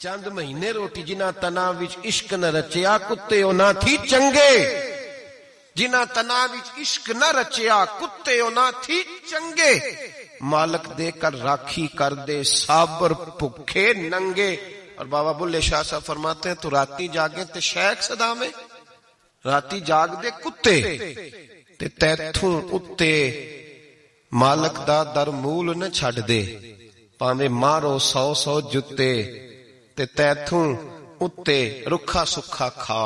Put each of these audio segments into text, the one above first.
چند مہینے روٹی جنہ تنا وچ عشق نہ رچیا کتے نہ تھی چنگے، جنہ تنا وچ عشق نہ رچیا کتے نہ تھی چنگے، مالک دے کر راکھی کر دے صابر بھوکے ننگے۔ اور بابا بلے شاہ صاحب فرماتے ہیں تو راتی جاگے تے شیخ صدا میں، راتی جاگ دے کتے تے تیتھوں اتے مالک دا در مول نہ چھڑ دے، پاویں مارو 100 جتے تے تیتھوں اتے رکھا سکھا کھا،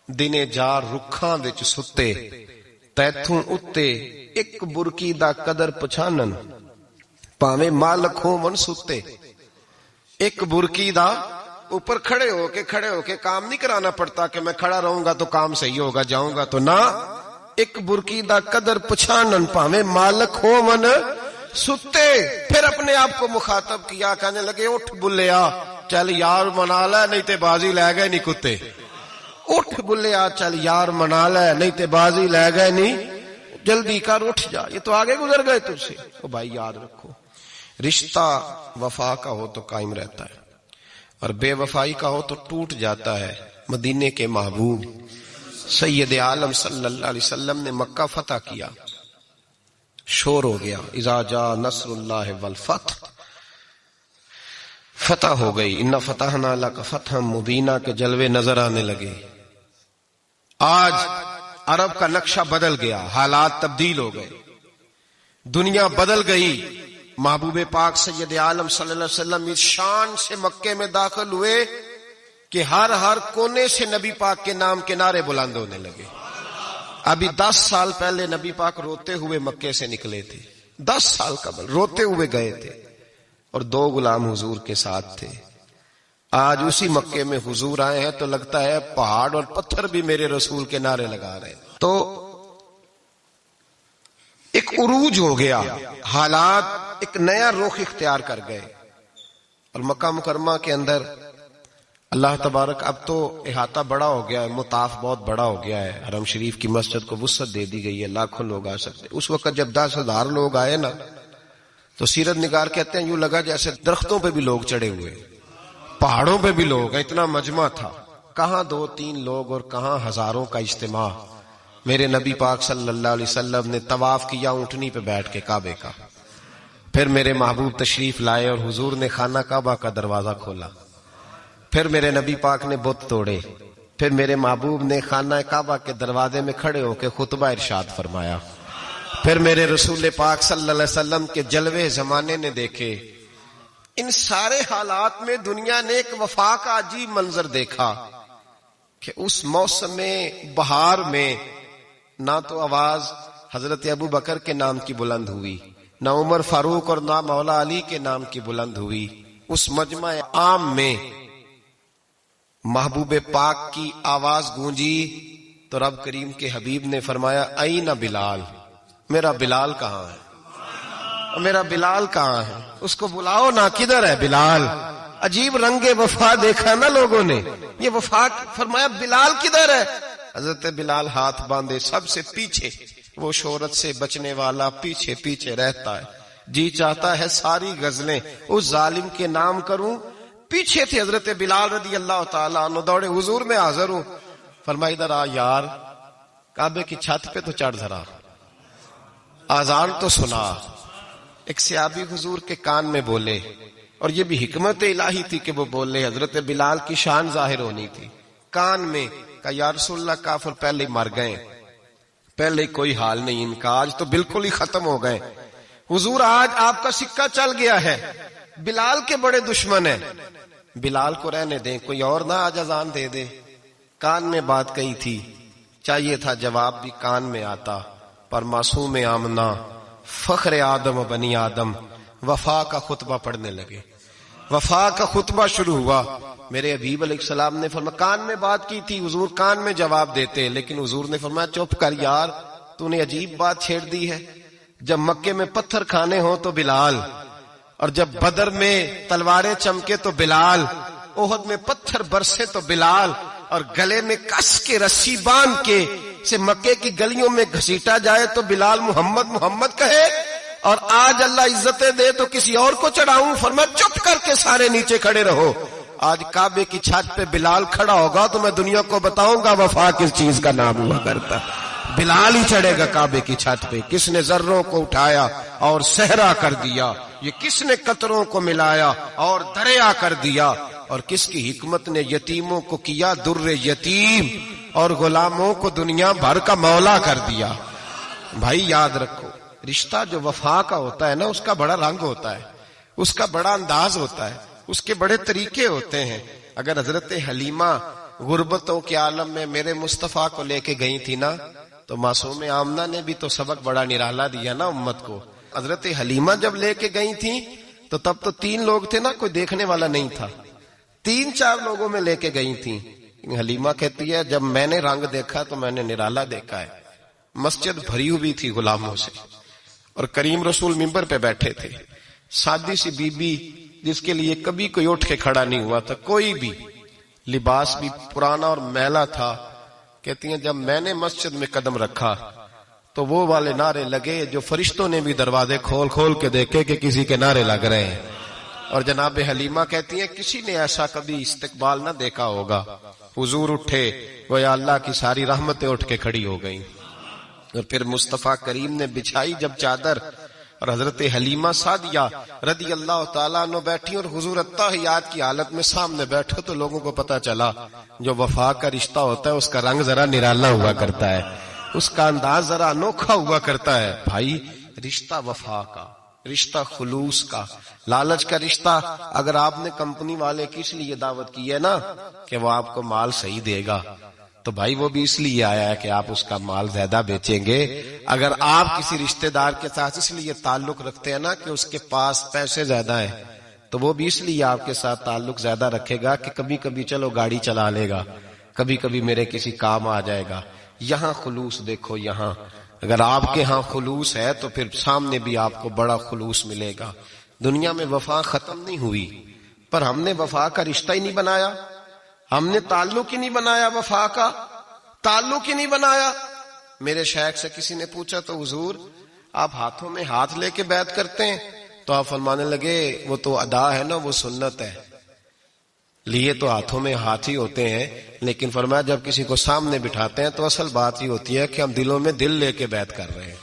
دنے جار رکھاں وچ ستے، تیتھوں اتے ایک برکی دا قدر پچھانن، پاویں مالک ہون ستے۔ ایک برکی دا اوپر کھڑے ہو کے کام نہیں کرانا پڑتا کہ میں کھڑا رہوں گا تو کام صحیح ہوگا، جاؤں گا تو نہ، ایک برکی دا قدر پچھانن، پاویں مالک ہون ستے۔ پھر اپنے آپ کو مخاطب کیا، کہنے لگے اٹھ بلیا چل یار منا لے نہیں تے بازی لے گئے نہیں کتے، اٹھ بلیا چل یار منا لے نہیں تے بازی لے گئے نہیں، جلدی کر اٹھ جا، یہ تو آگے گزر گئے تجھ سے۔ او بھائی یاد رکھو، رشتہ وفا کا ہو تو قائم رہتا ہے اور بے وفائی کا ہو تو ٹوٹ جاتا ہے۔ مدینے کے محبوب سید عالم صلی اللہ علیہ وسلم نے مکہ فتح کیا، شور ہو گیا، اذا جاء نصر اللہ والفتح، فتح ہو گئی، انا فتحنا لک فتحا مبینا کے جلوے نظر آنے لگے۔ آج عرب کا نقشہ بدل گیا، حالات تبدیل ہو گئے، دنیا بدل گئی۔ محبوب پاک سید عالم صلی اللہ علیہ وسلم اس شان سے مکے میں داخل ہوئے کہ ہر کونے سے نبی پاک کے نام کے نعرے بلند ہونے لگے۔ ابھی 10 سال پہلے نبی پاک روتے ہوئے مکے سے نکلے تھے، 10 سال قبل روتے ہوئے گئے تھے اور 2 غلام حضور کے ساتھ تھے۔ آج اسی مکے میں حضور آئے ہیں تو لگتا ہے پہاڑ اور پتھر بھی میرے رسول کے نعرے لگا رہے ہیں۔ تو ایک عروج ہو گیا، حالات ایک نیا رخ اختیار کر گئے، اور مکہ مکرمہ کے اندر اللہ تبارک اب تو احاطہ بڑا ہو گیا ہے، مطاف بہت بڑا ہو گیا ہے، حرم شریف کی مسجد کو وسعت دے دی گئی ہے، لاکھوں لوگ آ سکتے۔ اس وقت جب 10,000 لوگ آئے نا تو سیرت نگار کہتے ہیں یوں لگا جیسے درختوں پہ بھی لوگ چڑھے ہوئے، پہاڑوں پہ بھی لوگ، اتنا مجمع تھا، کہاں 2-3 لوگ اور کہاں ہزاروں کا اجتماع۔ میرے نبی پاک صلی اللہ علیہ وسلم نے طواف کیا اونٹنی پہ بیٹھ کے کعبے کا، پھر میرے محبوب تشریف لائے اور حضور نے خانہ کعبہ کا دروازہ کھولا، پھر میرے نبی پاک نے بت توڑے، پھر میرے محبوب نے خانہ کعبہ کے دروازے میں کھڑے ہو کے خطبہ ارشاد فرمایا، پھر میرے رسول پاک صلی اللہ علیہ وسلم کے جلوے زمانے نے دیکھے۔ ان سارے حالات میں دنیا نے ایک وفا کا عجیب منظر دیکھا کہ اس موسم بہار میں نہ تو آواز حضرت ابو بکر کے نام کی بلند ہوئی، نہ عمر فاروق اور نہ مولا علی کے نام کی بلند ہوئی، اس مجمع عام میں محبوب پاک کی آواز گونجی تو رب کریم کے حبیب نے فرمایا این بلال، میرا بلال کہاں ہے، میرا بلال کہاں ہے، اس کو بلاؤ نا، کدھر ہے بلال؟ عجیب رنگ وفا دیکھا نا لوگوں نے، یہ وفا فرمایا بلال کدھر ہے؟ حضرت بلال ہاتھ باندھے سب سے پیچھے، وہ شہرت سے بچنے والا پیچھے پیچھے رہتا ہے، جی چاہتا ہے ساری غزلیں اس ظالم کے نام کروں۔ پیچھے تھے حضرت بلال رضی اللہ تعالیٰ عنہ، دوڑے حضور میں حاضر ہوں، فرمایا ادھر آ یار، کعبے کی چھت پہ تو چڑھ ذرا، آذان تو سنا۔ ایک صحابی حضور کے کان میں بولے، اور یہ بھی حکمت الہی تھی کہ وہ بولے، حضرت بلال کی شان ظاہر ہونی تھی، کان میں کہا یا رسول اللہ کافر پہلے ہی مر گئے، پہلے ہی کوئی حال نہیں ان کا، آج تو بالکل ہی ختم ہو گئے حضور، آج آپ کا سکہ چل گیا ہے، بلال کے بڑے دشمن ہیں، بلال کو رہنے دیں، کوئی اور نہ آج اذان دے دے۔ کان میں بات کہی تھی، چاہیے تھا جواب بھی کان میں آتا، پر معصوم آمنہ فخر آدم و بنی آدم وفا کا خطبہ پڑھنے لگے، وفا کا خطبہ شروع ہوا۔ میرے حبیب علیہ السلام نے فرمایا کان میں بات کی تھی، حضور کان میں جواب دیتے، لیکن حضور نے فرمایا چپ کر یار، تو نے عجیب بات چھیڑ دی ہے، جب مکے میں پتھر کھانے ہوں تو بلال، اور جب بدر میں تلواریں چمکے تو بلال، احد میں پتھر برسے تو بلال، اور گلے میں کس کے رسی باندھ کے سے مکے کی گلیوں میں گھسیٹا جائے تو بلال محمد محمد کہے، اور آج اللہ عزتیں دے تو کسی اور کو چڑھاؤں، فرمایا چپ کر کے سارے نیچے کھڑے رہو، آج کعبے کی چھت پہ بلال کھڑا ہوگا تو میں دنیا کو بتاؤں گا وفا کس چیز کا نام ہوا کرتا ہے. بلال ہی چڑھے گا کعبے کی چھت پہ. کس نے ذروں کو اٹھایا اور صحرا کر دیا, یہ کس نے قطروں کو ملایا اور دریا کر دیا, اور کس کی حکمت نے یتیموں کو کیا در یتیم اور غلاموں کو دنیا بھر کا مولا کر دیا. بھائی یاد رکھو, رشتہ جو وفا کا ہوتا ہے نا, اس کا بڑا رنگ ہوتا ہے, اس کا بڑا انداز ہوتا ہے, اس کے بڑے طریقے ہوتے ہیں. اگر حضرت حلیمہ غربتوں کے عالم میں میرے مصطفیٰ کو لے کے گئی تھی نا, تو معصوم آمنہ نے بھی تو سبق بڑا نرالا دیا نا امت کو. حضرت حلیمہ جب لے کے گئی تھی تو تب تو 3 لوگ تھے نا, کوئی دیکھنے والا نہیں تھا. 3-4 لوگوں میں لے کے گئی تھی. حلیمہ کہتی ہے جب میں نے رنگ دیکھا تو میں نے نرالا دیکھا ہے. مسجد بھری ہوئی تھی غلاموں سے, اور کریم رسول منبر پہ بیٹھے تھے. سادی سی بی بی جس کے لیے کبھی کوئی اٹھ کے کھڑا نہیں ہوا تھا, کوئی بھی, لباس بھی پرانا اور میلا تھا. کہتی ہیں جب میں نے مسجد میں قدم رکھا تو وہ والے نعرے لگے جو فرشتوں نے بھی دروازے کھول کھول کے دیکھے کہ کسی کے نعرے لگ رہے ہیں. اور جناب حلیمہ کہتی ہیں کسی نے ایسا کبھی استقبال نہ دیکھا ہوگا. حضور اٹھے, گویا اللہ کی ساری رحمتیں اٹھ کے کھڑی ہو گئیں. اور پھر مصطفیٰ کریم نے بچھائی جب چادر, اور حضرت حلیمہ سعدیہ رضی اللہ تعالیٰ عنہ بیٹھی, اور حضور التحیات کی حالت میں سامنے بیٹھے, تو لوگوں کو پتا چلا جو وفا کا رشتہ ہوتا ہے اس کا رنگ ذرا نرالا ہوا کرتا ہے, اس کا انداز ذرا انوکھا ہوا کرتا ہے. بھائی رشتہ وفا کا, رشتہ خلوص کا, لالچ کا رشتہ. اگر آپ نے کمپنی والے کی اس لیے دعوت کی ہے نا کہ وہ آپ کو مال صحیح دے گا, تو بھائی وہ بھی اس لیے آیا ہے کہ آپ اس کا مال زیادہ بیچیں گے. اگر آپ کسی رشتہ دار کے ساتھ اس لیے تعلق رکھتے ہیں نا کہ اس کے پاس پیسے زیادہ ہیں, تو وہ بھی اس لیے آپ کے ساتھ تعلق زیادہ رکھے گا کہ کبھی کبھی چلو گاڑی چلا لے گا, کبھی کبھی میرے کسی کام آ جائے گا. یہاں خلوص دیکھو, یہاں اگر آپ کے ہاں خلوص ہے تو پھر سامنے بھی آپ کو بڑا خلوص ملے گا. دنیا میں وفا ختم نہیں ہوئی, پر ہم نے وفا کا رشتہ ہی نہیں بنایا, ہم نے تعلق ہی نہیں بنایا, وفا کا تعلق ہی نہیں بنایا. میرے شیخ سے کسی نے پوچھا تو حضور آپ ہاتھوں میں ہاتھ لے کے بیعت کرتے ہیں, تو آپ فرمانے لگے وہ تو ادا ہے نا, وہ سنت ہے, لیے تو ہاتھوں میں ہاتھ ہی ہوتے ہیں, لیکن فرمایا جب کسی کو سامنے بٹھاتے ہیں تو اصل بات یہ ہوتی ہے کہ ہم دلوں میں دل لے کے بیعت کر رہے ہیں,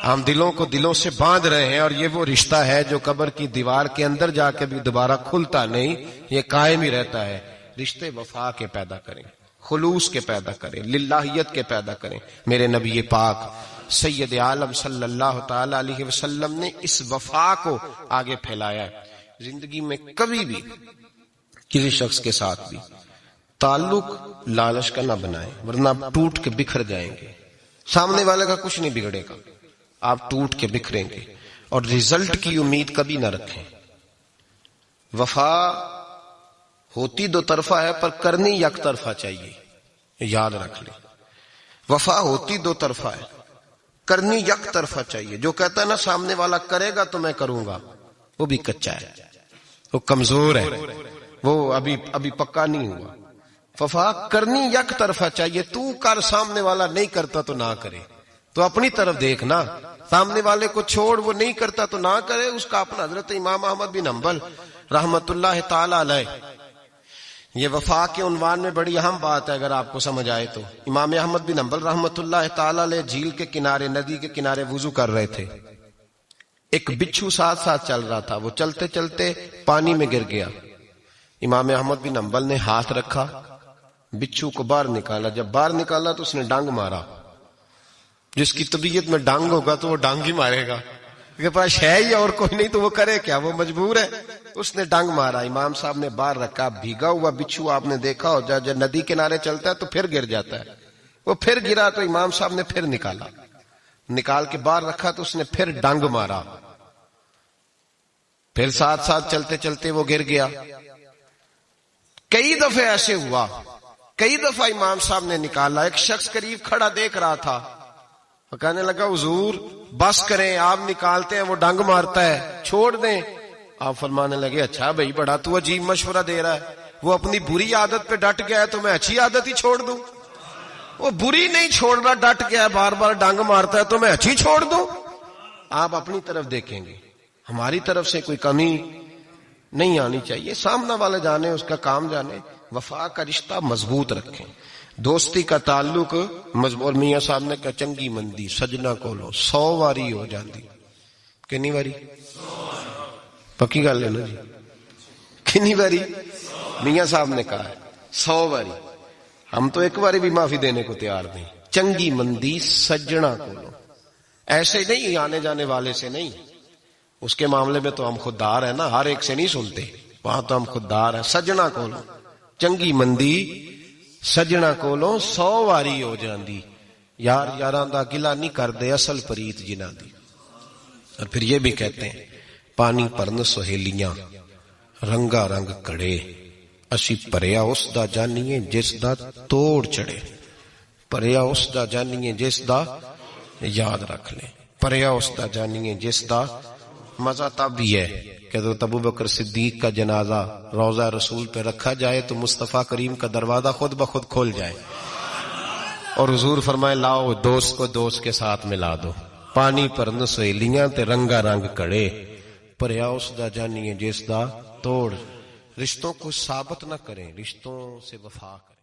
ہم دلوں کو دلوں سے باندھ رہے ہیں. اور یہ وہ رشتہ ہے جو قبر کی دیوار کے اندر جا کے بھی دوبارہ کھلتا نہیں, یہ قائم ہی رہتا ہے. رشتے وفا کے پیدا کریں, خلوص کے پیدا کریں, للہیت کے پیدا کریں. میرے نبی پاک سید عالم صلی اللہ تعالی علیہ وسلم نے اس وفا کو آگے پھیلایا ہے. زندگی میں کبھی بھی کسی شخص کے ساتھ بھی تعلق لالچ کا نہ بنائیں, ورنہ آپ ٹوٹ کے بکھر جائیں گے. سامنے والے کا کچھ نہیں بگڑے گا, آپ ٹوٹ کے بکھریں گے. اور رزلٹ کی امید کبھی نہ رکھیں. وفا ہوتی 2 طرفہ ہے پر کرنی یک طرفہ چاہیے, یاد رکھ لیں. وفا ہوتی 2 طرفہ ہے, کرنی یک طرفہ چاہیے. جو کہتا ہے نا سامنے والا کرے گا تو میں کروں گا, وہ بھی کچا ہے, وہ کمزور ہے, وہ ابھی پکا نہیں ہوا. وفا کرنی یک طرفہ چاہیے. تو کر, سامنے والا نہیں کرتا تو نہ کرے, تو اپنی طرف دیکھنا. سامنے والے کو چھوڑ, وہ نہیں کرتا تو نہ کرے. اس کا اپنا حضرت امام احمد بن حنبل رحمت اللہ تعالی علیہ, یہ وفا کے عنوان میں بڑی اہم بات ہے اگر آپ کو سمجھ آئے تو. امام احمد بن حنبل رحمت اللہ تعالی علیہ جھیل کے کنارے, ندی کے کنارے وضو کر رہے تھے. ایک بچھو ساتھ ساتھ چل رہا تھا, وہ چلتے چلتے پانی میں گر گیا. امام احمد بن حنبل نے ہاتھ رکھا, بچھو کو باہر نکالا. جب باہر نکالا تو اس نے ڈانگ مارا. جس کی طبیعت میں ڈانگ ہوگا تو وہ ڈانگ ہی مارے گا, کے پاس ہے ہی اور کوئی نہیں تو وہ کرے کیا, وہ مجبور ہے. اس نے ڈانگ مارا, امام صاحب نے باہر رکھا. بھیگا ہوا بچھو آپ نے دیکھا ہو, جب ندی کنارے چلتا ہے تو پھر گر جاتا ہے. وہ پھر گرا تو امام صاحب نے پھر نکالا, نکال کے باہر رکھا تو اس نے پھر ڈانگ مارا. پھر ساتھ ساتھ چلتے چلتے وہ گر گیا. کئی دفعے ایسے ہوا, کئی دفعہ امام صاحب نے نکالا. ایک شخص قریب کھڑا دیکھ رہا تھا, وہ کہنے لگا حضور بس کریں, آپ نکالتے ہیں وہ ڈانگ مارتا ہے, چھوڑ دیں. آپ فرمانے لگے اچھا بھائی بڑا تو عجیب مشورہ دے رہا ہے, وہ اپنی بری عادت پہ ڈٹ گیا ہے تو میں اچھی عادت ہی چھوڑ دوں. وہ بری نہیں چھوڑ رہا, ڈٹ گیا ہے, بار بار ڈانگ مارتا ہے تو میں اچھی چھوڑ دوں. آپ اپنی طرف دیکھیں گے, ہماری طرف سے کوئی کمی نہیں آنی چاہیے. سامنے والے جانے, اس کا کام جانے. وفا کا رشتہ مضبوط رکھیں, دوستی کا تعلق مضبوط. میاں صاحب نے کہا چنگی مندی سجنا کولو 100 واری ہو جاندی. کنی واری؟ پکی گل ہے نا جی, کنی واری؟ میاں صاحب نے کہا ہے 100 واری. ہم تو ایک باری بھی معافی دینے کو تیار نہیں. چنگی مندی سجنا کولو, ایسے نہیں آنے جانے والے سے نہیں. اس کے معاملے میں تو ہم خوددار ہیں نا, ہر ایک سے نہیں سنتے, وہاں تو ہم خوددار ہیں. سجنا کولو چنگی مندی سجنا کولو 100 واری ہو جاندی. یار یاراں دا گلا نہیں کردے اصل پریت جنہاں دی. اور پھر یہ بھی کہتے ہیں پانی پرن سہیلیاں رنگا رنگ کڑے, اسی پریا اس دا جانیے جس دا توڑ چڑھے. پریا اس دا جانیے جس دا, یاد رکھ لیں, پریا اس دا جانیے جس دا. مزہ تب بھی ہے کہ حضرت ابو بکر صدیق کا جنازہ روضہ رسول پہ رکھا جائے تو مصطفیٰ کریم کا دروازہ خود بخود کھول جائے, اور حضور فرمائے لاؤ دوست کو دوست کے ساتھ ملا دو. پانی پرن سہیلیاں تے رنگا رنگ کڑے, پریا اس دا جانیے جس دا توڑ. رشتوں کو ثابت نہ کریں, رشتوں سے وفا کریں.